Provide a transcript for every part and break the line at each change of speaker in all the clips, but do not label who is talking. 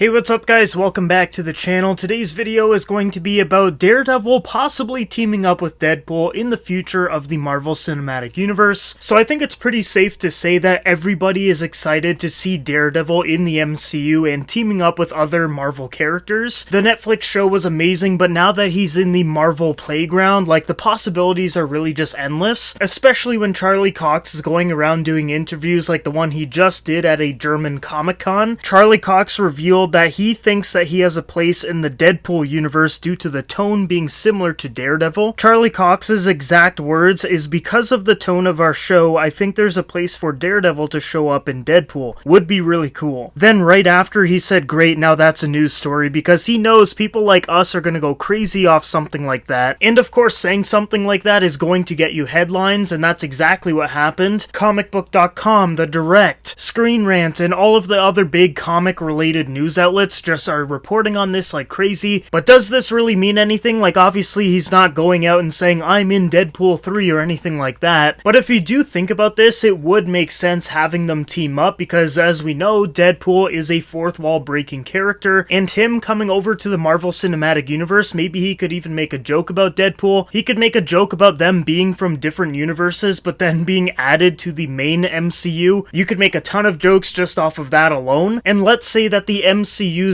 Hey, what's up guys? Welcome back to the channel. Today's video is going to be about Daredevil possibly teaming up with Deadpool in the future of the Marvel Cinematic Universe. So I think it's pretty safe to say that everybody is excited to see Daredevil in the MCU and teaming up with other Marvel characters. The Netflix show was amazing, but now that he's in the Marvel playground, like, the possibilities are really just endless, especially when Charlie Cox is going around doing interviews like the one he just did at a German Comic-Con. Charlie Cox revealed that he thinks that he has a place in the Deadpool universe due to the tone being similar to Daredevil. Charlie Cox's exact words is, "Because of the tone of our show, I think there's a place for Daredevil to show up in Deadpool. Would be really cool." Then right after he said, "Great, now that's a news story," because he knows people like us are gonna go crazy off something like that. And of course, saying something like that is going to get you headlines, and that's exactly what happened. Comicbook.com, The Direct, Screen Rant, and all of the other big comic-related news outlets just are reporting on this like crazy. But does this really mean anything? Like, obviously he's not going out and saying I'm in Deadpool 3 or anything like that. But if you do think about this, it would make sense having them team up, because as we know, Deadpool is a fourth wall breaking character, and him coming over to the Marvel Cinematic Universe, maybe he could even make a joke about Deadpool. He could make a joke about them being from different universes but then being added to the main MCU. You could make a ton of jokes just off of that alone. And let's say that the MCU's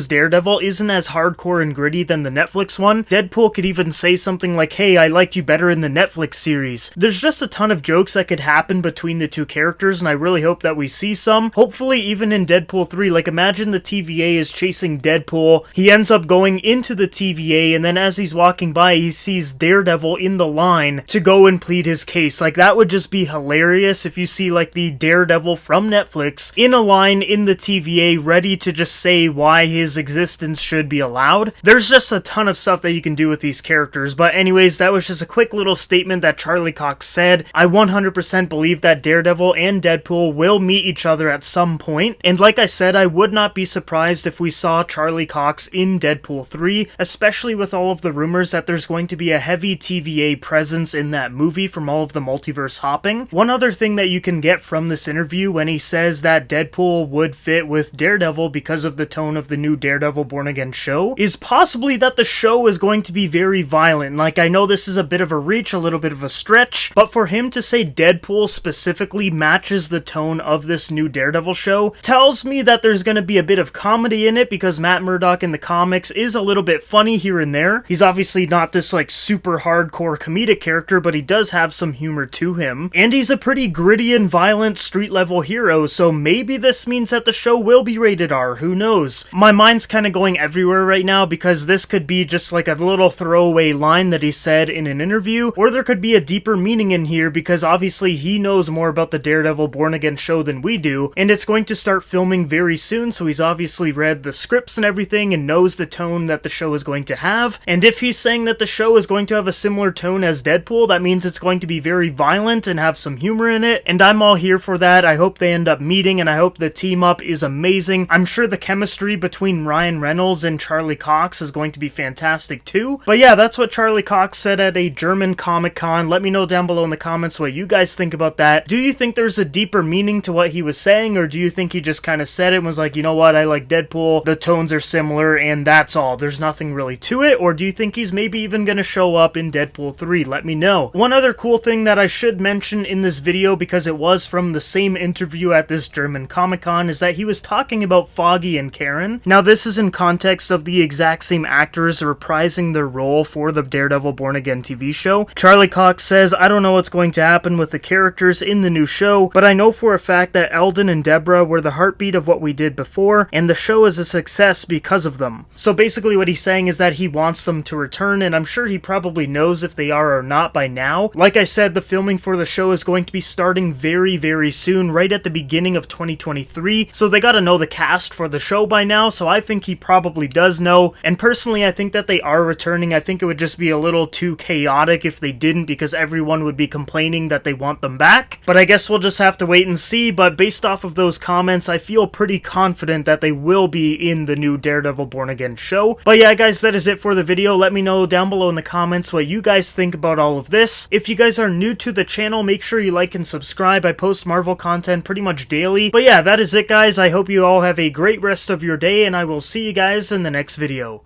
Daredevil isn't as hardcore and gritty than the Netflix one. Deadpool could even say something like, "Hey, I liked you better in the Netflix series." There's just a ton of jokes that could happen between the two characters, and I really hope that we see some. Hopefully even in Deadpool 3, like, imagine the TVA is chasing Deadpool, he ends up going into the TVA, and then as he's walking by, he sees Daredevil in the line to go and plead his case. Like, that would just be hilarious if you see, like, the Daredevil from Netflix in a line in the TVA ready to just say why his existence should be allowed. There's just a ton of stuff that you can do with these characters. But anyways, that was just a quick little statement that Charlie Cox said. I 100% believe that Daredevil and Deadpool will meet each other at some point. And like I said, I would not be surprised if we saw Charlie Cox in Deadpool 3, especially with all of the rumors that there's going to be a heavy TVA presence in that movie from all of the multiverse hopping. One other thing that you can get from this interview when he says that Deadpool would fit with Daredevil because of the tone of the new Daredevil Born Again show is possibly that the show is going to be very violent. Like, I know this is a bit of a reach, a little bit of a stretch, but for him to say Deadpool specifically matches the tone of this new Daredevil show tells me that there's going to be a bit of comedy in it, because Matt Murdock in the comics is a little bit funny here and there. He's obviously not this like super hardcore comedic character, but he does have some humor to him, and he's a pretty gritty and violent street level hero, so maybe this means that the show will be rated R, who knows? My mind's kind of going everywhere right now, because this could be just like a little throwaway line that he said in an interview, or there could be a deeper meaning in here, because obviously he knows more about the Daredevil Born Again show than we do, and it's going to start filming very soon, so he's obviously read the scripts and everything and knows the tone that the show is going to have. And if he's saying that the show is going to have a similar tone as Deadpool, that means it's going to be very violent and have some humor in it, and I'm all here for that. I hope they end up meeting, and I hope the team up is amazing. I'm sure the chemistry between Ryan Reynolds and Charlie Cox is going to be fantastic too. But yeah, that's what Charlie Cox said at a German Comic-Con. Let me know down below in the comments what you guys think about that. Do you think there's a deeper meaning to what he was saying, or do you think he just kind of said it and was like, you know what, I like Deadpool, the tones are similar, and that's all, there's nothing really to it? Or do you think he's maybe even gonna show up in Deadpool 3? Let me know. One other cool thing that I should mention in this video, because it was from the same interview at this German Comic-Con, is that he was talking about Foggy and Karen. Now, this is in context of the exact same actors reprising their role for the Daredevil Born Again TV show. Charlie Cox says, "I don't know what's going to happen with the characters in the new show, but I know for a fact that Eldon and Deborah were the heartbeat of what we did before, and the show is a success because of them." So basically what he's saying is that he wants them to return, and I'm sure he probably knows if they are or not by now. Like I said, the filming for the show is going to be starting very, very soon, right at the beginning of 2023, so they gotta know the cast for the show by now, so I think he probably does know. And personally, I think that they are returning. I think it would just be a little too chaotic if they didn't, because everyone would be complaining that they want them back. But I guess we'll just have to wait and see. But based off of those comments, I feel pretty confident that they will be in the new Daredevil Born Again show. But yeah, guys, that is it for the video. Let me know down below in the comments what you guys think about all of this. If you guys are new to the channel, make sure you like and subscribe. I post Marvel content pretty much daily. But yeah, that is it, guys. I hope you all have a great rest of your your day, and I will see you guys in the next video.